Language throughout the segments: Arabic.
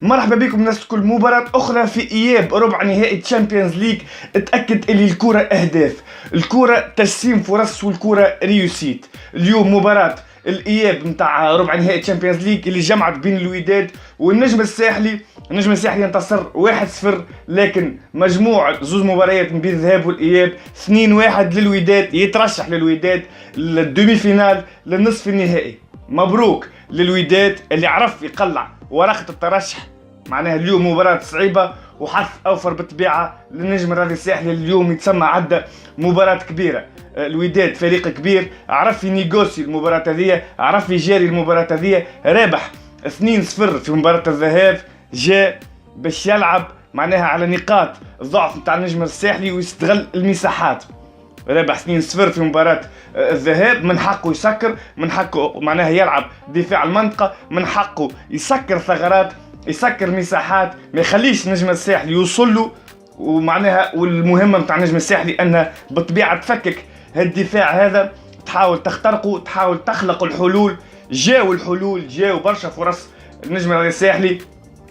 مرحبا بكم الناس الكل. مباراة أخرى في إياب ربع نهائي تشامبيونز ليج. اتأكد اللي الكرة أهداف، الكرة تجسيم فرص والكرة ريوسيت. اليوم مباراة الإياب نتاع ربع نهائي تشامبيونز ليج اللي جمعت بين الوداد والنجم الساحلي. النجم الساحلي انتصر 1-0، لكن مجموع زوز مباريات من بين الذهاب والإياب 2-1 للوداد. يترشح للوداد للدومي فينال للنصف النهائي. مبروك للوداد اللي عرف يقلع ورقة الترشح. معناها اليوم مباراة صعيبة وحظ أوفر بالطبيعة للنجم الرياضي الساحلي. اليوم يتسمى عدة مباراة كبيرة. الوداد فريق كبير، عرف ينيغوسي المباراة هذه، عرف يجاري المباراة هذه. رابح 2-0 في مباراة الذهاب، جاء باش يلعب معناها على نقاط الضعف نتاع النجم الساحلي ويستغل المساحات. رابح 2-0 في مباراة الذهاب، من حقه يسكر، من حقه معناها يلعب دفاع المنطقة، من حقه يسكر ثغرات، يسكر مساحات، ما يخليش النجم الساحلي يوصل له. ومعناها والمهمة نتاع النجم الساحلي أنها بالطبيعة تفكك الدفاع هذا، تحاول تخترقه، تحاول تخلق الحلول. جاو الحلول، جاو برشا فرص. النجم الساحلي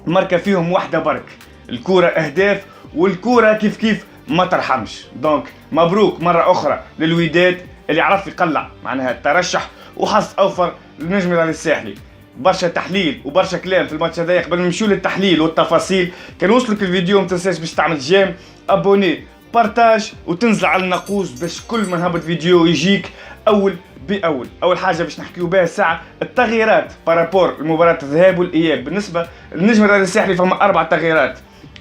مركة فيهم واحدة برك، الكرة أهداف والكرة كيف ما ترحمش. دونك مبروك مرة أخرى للوداد اللي عرف يقلع معناها الترشح وحظ أوفر للنجم الساحلي. برشا تحليل وبرشا كلام في الماتش هذايا. قبل ما نمشيو للتحليل والتفاصيل، كان وصلك الفيديو ما تنساش باش تعمل جيم، ابوني، بارتاج، وتنزل على الناقوس باش كل ما نهبط فيديو يجيك أول بأول. أول حاجة باش نحكيو بها الساعة التغييرات بارابور لمباراة الذهاب والإياب. بالنسبة للنجم الساحلي فما 4 تغييرات.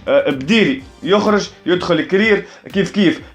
بديري يخرج، يدخل كرير، كيف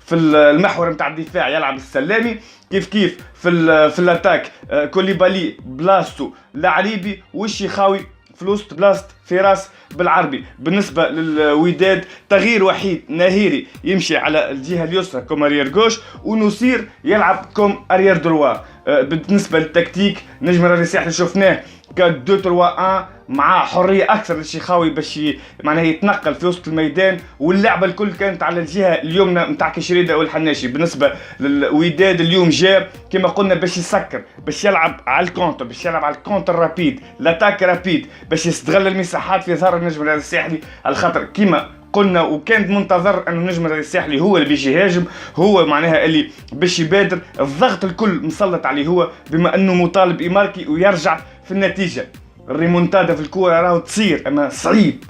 في المحور نتاع الدفاع يلعب السلامي، كيف في الاتاك كوليبالي بلاستو العريبي، والشيخاوي في الوسط بلاست فراس بالعربي. بالنسبة للوداد تغيير وحيد، ناهيري يمشي على الجهة اليسرى كوم اريير جوش، ونصير يلعب كوم اريير دروا. بالنسبة للتكتيك نجم الرياضي الساحلي شفناه ك 2-3-1 مع حريه اكثر للشيخاوي باش معناها يتنقل في وسط الميدان، واللعبه الكل كانت على الجهه اليمنى نتاع كشريده والحناشي. بالنسبه للوداد اليوم جاب كما قلنا باش يسكر، باش يلعب على الكونتر، باش يلعب على الكونتر رابيد، لاتاك رابيد، باش يستغل المساحات في ظهر النجم الساحلي. على خاطر كما قلنا وكانت منتظر ان النجم الساحلي هو اللي باش يهاجم، هو معناها اللي باش يبادر، الضغط الكل مسلط عليه هو، بما انه مطالب يماركي ويرجع في النتيجه. الريمونتادا في الكوره راهو تصير، اما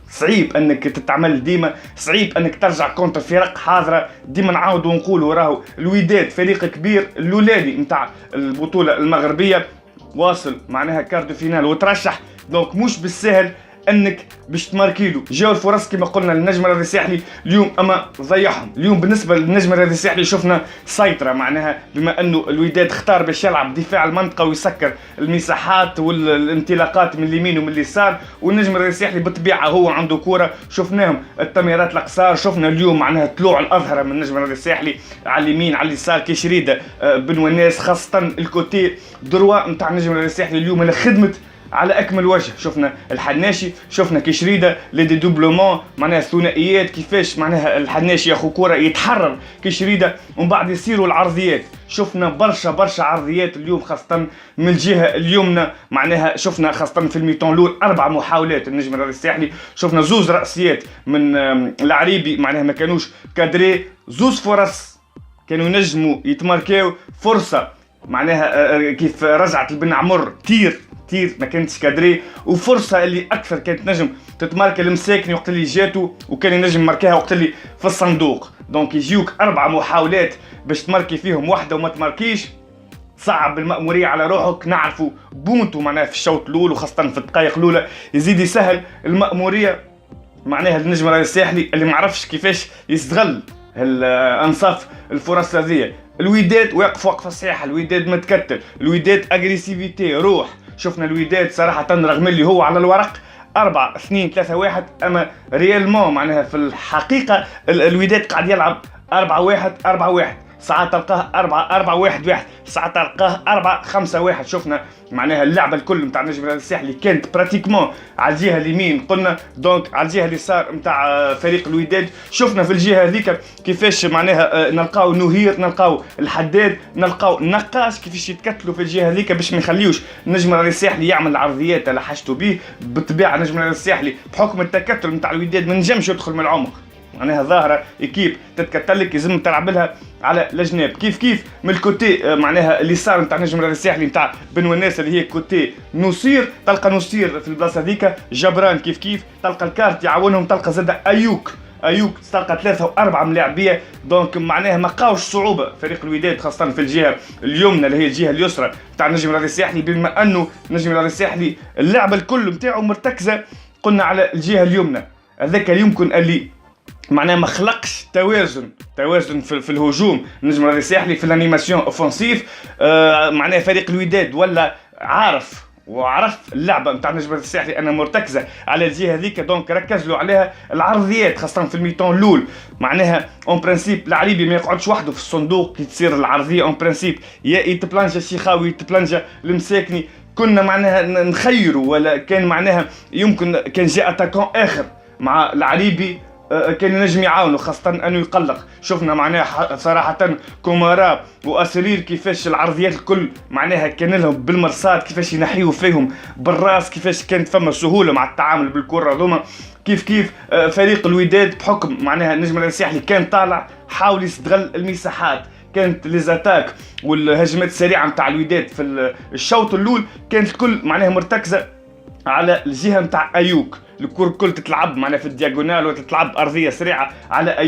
صعيب انك تتعمل ديما، صعيب انك ترجع كونتر فرق حاضره. ديما نعاود ونقولوا راهو الوداد فريق كبير، اللولاني نتاع البطوله المغربيه، واصل معناها كاردو فينال وترشح. دونك مش بالسهل انك باش تماركيلو. جاو الفرص كما قلنا للنجم الرياضي الساحلي اليوم اما ضيعهم. اليوم بالنسبه للنجم الرياضي الساحلي شفنا سيطره، معناها بما انه الوداد اختار باش يلعب دفاع المنطقه ويسكر المساحات والانطلاقات من اليمين ومن اليسار، والنجم الرياضي الساحلي بالطبيعه هو عنده كوره. شفناهم التمريرات القصار، شفنا اليوم معناها طلوع الاظهره من النجم الرياضي الساحلي على اليمين على اليسار كشريده بن وناس، خاصه الكوتي دروا نتاع النجم الرياضي الساحلي اليوم اللي خدمت على اكمل وجه. شفنا الحناشي، شفنا كشريده لي دي دوبلومون معناها الثنائيات، كيفاش معناها الحناشي ياخذ كره يتحرر كشريده ومن بعد يصيروا العرضيات. شفنا برشا عرضيات اليوم خاصه من الجهه اليمنى. معناها شفنا خاصه في الميتون الاول 4 محاولات النجم الرياضي الساحلي. شفنا زوز راسيات من العريبي معناها ما كانوش كادري، زوز فرص كانوا ينجموا يتماركاو. فرصه معناها كيف رجعت البن عمر تير ما كانتش كادري، وفرصه اللي اكثر كانت نجم تتماركا المساكني وقت اللي جاتو، وكان ينجم ماركاها وقت اللي في الصندوق. دونك يجيوك 4 محاولات باش تماركي فيهم واحده وما تماركيش، صعب المأمورية على روحك. نعرفوا بونتو معناها في الشوط الاول وخاصه في الدقائق الاولى، يزيد يسهل المأمورية معناها النجم الرياضي الساحلي اللي ما عرفش كيفاش يستغل انصاف الفرص هذه. الوداد واقف وقفه صحيحه، الوداد متكتل، الوداد اجريسيفيتي روح. شفنا الوداد صراحه رغم اللي هو على الورق 4-2-3-1، اما ريالمون معناها في الحقيقه الوداد قاعد يلعب 4-1-4-1. ساعات تلقاه 4-1-1، ساعات تلقاه 4-5-1. شفنا معناها اللعبه الكل نتاع النجم الرياضي الساحلي كانت براتيكمون على الجهه اليمين، قلنا دونك على الجهه اليسار نتاع فريق الوداد. شفنا في الجهه هذيك كيفاش معناها نلقاو نهير، نلقاو الحداد، نلقاو نقاش كيفاش يتكتلوا في الجهه هذيك باش ما يخليوش النجم الرياضي الساحلي يعمل العرضيات اللي حاجته به. بالطبيعه النجم الرياضي الساحلي بحكم التكتل نتاع الوداد ما نجمش يدخل من العمق، معناها ظاهره ايكيب تتكتلك لازم تلعب لها على الجناب. كيف من الكوتي معناها اليسار نتاع النجم الرياضي الساحلي نتاع بن وناس اللي هي كوتي نصير، تلقى نصير في البلاصه هذيك، جبران كيف تلقى الكارت يعاونهم، تلقى زاد ايوك تلقى 3 و4 ملاعبيه. دونك معناها ما لقاوش صعوبه فريق الوداد خاصه في الجهه اليمنى اللي هي الجهه اليسرى نتاع النجم الرياضي الساحلي، بما انه النجم الرياضي الساحلي اللعبه الكل نتاعو مرتكزه قلنا على الجهه اليمنى. هذاك يمكن اللي معناها ما خلقش توازن في الهجوم النجم الرياضي الساحلي في الانيماسيون اوفنسيف. معناها فريق الوداد ولا عرف اللعبه نتاع النجم الرياضي الساحلي انا مرتكزه على الجهه هذيك، دونك ركز له عليها العرضيات خاصه في الميتون الاول. معناها اون برانسيب العريبي ما يقعدش وحده في الصندوق كي تصير العرضيه، اون برانسيب يا يتبلانجا الشيخاوي يتبلانجا المساكني. كنا معناها نخيروا ولا كان معناها يمكن كان جاء اتاكون اخر مع العريبي كان ينجم يعاونوا خاصة انه يقلق. شفنا معناها صراحة كومارا واسرير كيفاش العرضيات الكل معناها كان لهم بالمرصاد، كيفاش ينحيوا فيهم بالراس، كيفاش كانت فما سهولة مع التعامل بالكرة هذوما. كيف فريق الوداد بحكم معناها النجم الرياضي الساحلي كان طالع حاول يستغل المساحات. كانت ليزاتاك والهجمات السريعة نتاع الوداد في الشوط الاول كانت الكل معناها مرتكزة على الجهة نتاع ايوك. الكل الكل تتلعب معناها في الدياغونال وتتلعب ارضيه سريعه على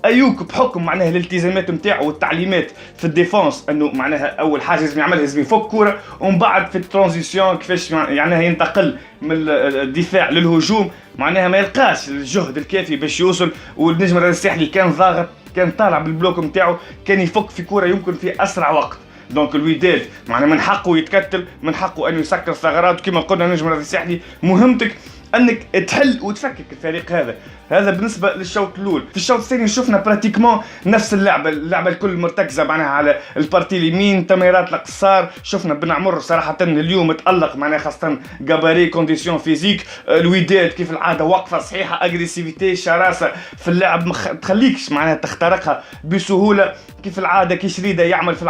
ايوك بحكم معناها الالتزامات نتاعو والتعليمات في الديفونس انه معناها اول حاجه لازم يعملها لازم يفك كوره، ومن بعد في الترانزيسيون كيفاش معناها ينتقل من الدفاع للهجوم، معناها ما يلقاش الجهد الكافي باش يوصل. والنجم الرياضي الساحلي كان ضاغط، كان طالع بالبلوك نتاعو، كان يفك في كوره يمكن في اسرع وقت. دونك الوداد معناها من حقه يتكتل، من حقه انه يسكر ثغرات. كما قلنا النجم الرياضي الساحلي مهمتك انك تحل وتفكك الفريق هذا بالنسبه للشوط الاول. في الشوط الثاني شفنا براتيكمون نفس اللعبه الكل مرتكزه معناها على البارتي اليمين، تمريرات القصار. شفنا بن عمر صراحه اليوم تالق معناها خاصه جاباري كونديسيون فيزيك. الوداد كيف العاده وقفه صحيحه، اغريسيفيتي شراسه في اللعب ما تخليكش معناها تخترقها بسهوله. كيف العاده كي شريده يعمل في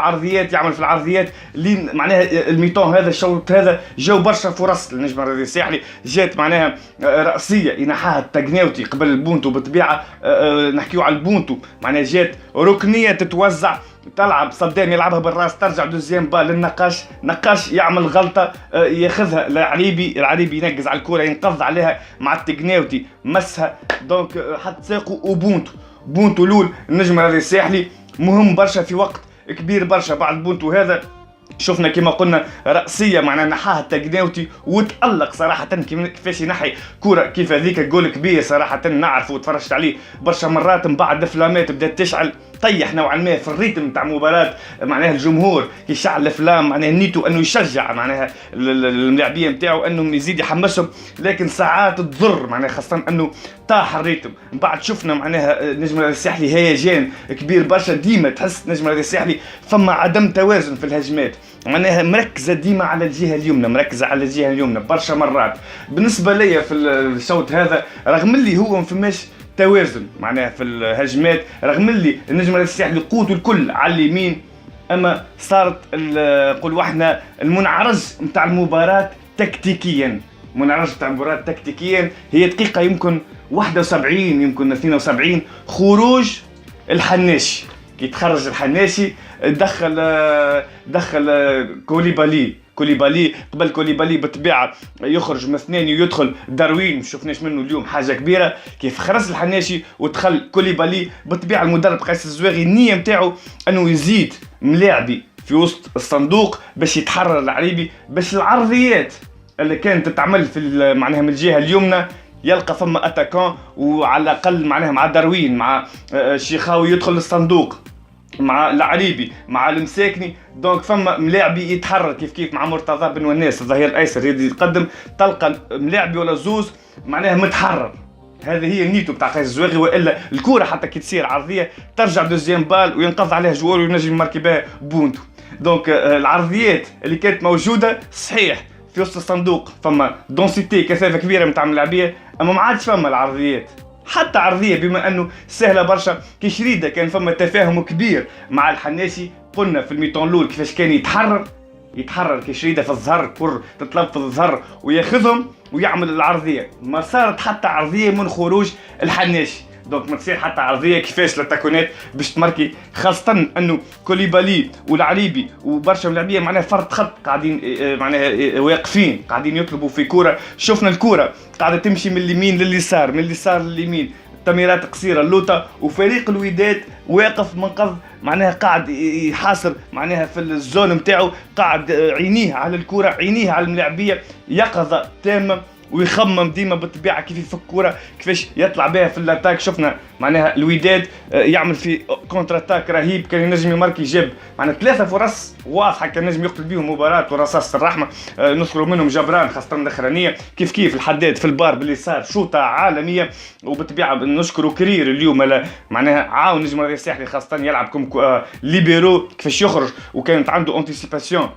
العرضيات اللي معناها الميتون هذا الشوط هذا جاو برشا فرص للنجم الرياضي الساحلي. جات معناها رأسية ينحاها التقناوتي قبل البونتو، بالطبيعة نحكيو على البونتو معناها جات ركنية تتوزع، تلعب صدام يلعبها بالراس، ترجع دوزيام بال للنقاش، نقاش يعمل غلطة ياخذها العريبي ينقز على الكرة ينقض عليها مع التقناوتي مسها، دونك حط ساقه وبونتو لول النجم الرياضي الساحلي مهم برشا في وقت كبير برشا. بعد بونتو هذا شفنا كما قلنا رأسية معناها نحاها التقناوتي وتألق صراحة كيفاش ينحي كرة كيف هذيك جول كبير صراحة نعرفه وتفرجت عليه برشا مرات. من بعد الفلامات بدأت تشعل، طيح نوعا ما في الريتم نتاع مباراة معناها الجمهور يشعل الافلام معناها نيته انه يشجع معناها اللاعبين نتاعو انهم يزيد يحمسهم، لكن ساعات تضر معناها خاصة انه طاح الريتم. من بعد شفنا معناها النجم الرياضي الساحلي هيجان كبير برشا، ديما تحس النجم الرياضي الساحلي فما عدم توازن في الهجمات، معناها مركزة ديما على الجهة اليمنى، برشا مرات. بالنسبة ليا في الشوط هذا رغم اللي هو ما فماش توازن معناها في الهجمات، رغم اللي النجم الرياضي الساحلي قوته الكل على اليمين، اما صارت نقولوا احنا المنعرج نتاع المباراة تكتيكيا، هي دقيقة يمكن 71 يمكن 72 خروج الحناشي. كي تخرج الحناشي دخل كوليبالي قبل كوليبالي بالطبيعه يخرج من اثنين ويدخل داروين، ما شفناش منه اليوم حاجه كبيره. كيف خرج الحناشي ودخل كوليبالي بالطبيعه المدرب قيس الزواغي النيه نتاعو انه يزيد ملاعبي في وسط الصندوق باش يتحرر العريبي، باش العرضيات اللي كانت تتعمل في معناها من الجهه اليمنى يلقى فما اتاكون، وعلى الاقل معناها مع داروين مع الشيخاوي يدخل للصندوق مع العريبي مع المساكني، دونك فما ملاعبي يتحرر كيف مع مرتضى بن وناس الظهير الايسر يقدم، تلقى ملاعبي ولا زوز معناها متحرر هذه هي النيتو بتاع قيس الزواغي، والا الكره حتى كي تصير عرضيه ترجع دوزيام بال وينقض عليها جوار وينجم يماركي بها بونتو. دونك العرضيات اللي كانت موجوده صحيح في وسط الصندوق فما دونسيتي كثافه كبيره نتاع ملاعبيه، اما ما عادش فما العرضيات. حتى عرضيه بما انه سهله برشا كي شريده كان فما تفاهم كبير مع الحناشي. قلنا في الميطون الاول كيفاش كان يتحرر كي شريده في الظهر، كر تطلب في الظهر وياخذهم ويعمل العرضيه. ما صارت حتى عرضيه من خروج الحناشي. دونك ما تصير حتى عرضيه كيفاش لاتاكونات باش تماركي، خاصه انه كوليبالي والعريبي وبرشا ملاعبيه معناها فرد خط قاعدين معناها واقفين قاعدين يطلبوا في كوره. شفنا الكوره قاعده تمشي من اليمين لليسار، من اليسار لليمين، تمريرات قصيره اللوطه، وفريق الوداد واقف منقذ معناها قاعد يحاصر معناها في الزون نتاعو، قاعد عينيه على الكوره، عينيه على الملاعبيه، يقظه تامه ويخمم ديما بالطبيعه كيف يفك كوره، كيفاش يطلع بها في الاتاك. شفنا معناها الوداد يعمل في كونتر اتاك رهيب، كان ينجم يماركي، جاب معناها 3 فرص واضحه كان ينجم يقتل بيهم مباراه ورصاصه الرحمه. نذكروا منهم جبران خاصه الاخرانيه، كيف الحداد في البار باليسار شوطه عالميه. وبالطبيعه نشكروا كرير اليوم معناها عاون نجم الرياضي الساحلي خاصه يلعب كوم ليبيرو كيفاش يخرج، وكانت عنده انتيسيباسيون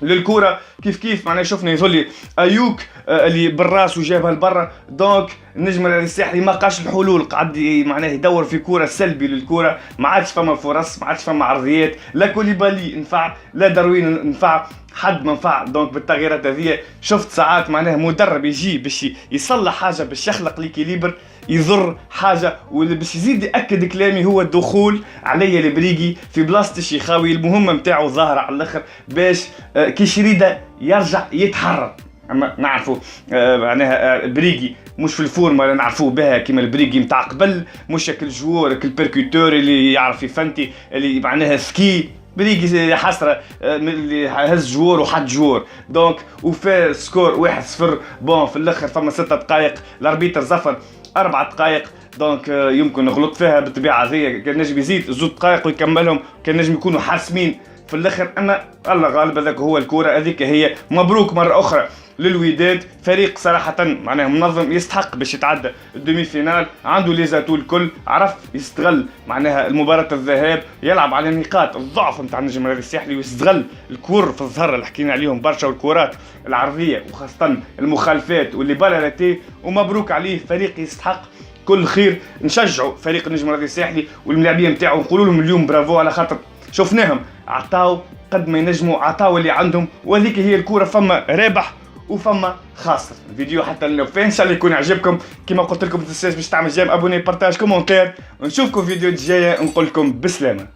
للكره. كيف معناها شفنا يظل ايوك اللي بالراس وجابها لبرا. دونك النجم الساحلي ما لقاش الحلول، قعد معناه يدور في كره سلبي للكره، ما عادش فما فرص، ما عادش فما عرضيات، لا كوليبالي نفع لا داروين نفع، حد ما نفع. دونك بالتغييرات هذه شفت ساعات معناه مدرب يجي باش يصلح حاجه، باش يخلق ليكيليبر، يضر حاجه، واللي باش يزيد ياكد كلامي هو الدخول عليا البريقي في بلاصه الشيخاوي. المهمه نتاعو ظاهره على الاخر باش كي شريده يرجع يتحرر. اما نعرفوا معناها البريقي مش في الفورمه اللي نعرفوه بها كيما البريقي نتاع قبل، مش هاك الجوار البيركوتور اللي يعرف يفنتي، اللي معناها سكي بريقي حسره اللي هز جوار وحد جوار. دونك وفا سكور 1-0. بون في الاخر فما 6 دقائق، الاربيتر زفر 4 دقائق. دونك يمكن نغلط فيها بالطبيعه هذه، كان نجم يزيد 2 دقائق ويكملهم، كان نجم يكونوا حاسمين في الاخر. انا الله غالب، هذاك هو الكوره هذيك هي. مبروك مره اخرى للوداد، فريق صراحه معناه منظم، يستحق باش يتعدى الدومي فينال، عنده لي زاتو الكل، عرف يستغل معناها المباراه الذهاب، يلعب على نقاط الضعف نتاع النجم الرياضي الساحلي، ويستغل الكور في الظهر اللي حكينا عليهم برشا، والكرات العرضيه وخاصه المخالفات واللي بالاراتي. ومبروك عليه، فريق يستحق كل خير. نشجعوا فريق النجم الرياضي الساحلي والملاعبين نتاعو، نقولوا لهم اليوم برافو على خاطر شفناهم عطاو قد ما ينجموا، عطاو اللي عندهم، وهذيك هي الكوره. فما رابح وفما خاسر. الفيديو حتى لو فين ان شاء الله يكون عجبكم. كما قلت لكم ما تنساش باش تعمل جيم، ابوني، بارتاج، كومنتير. ونشوفكم فيديو الجايه، نقول لكم بسلامه.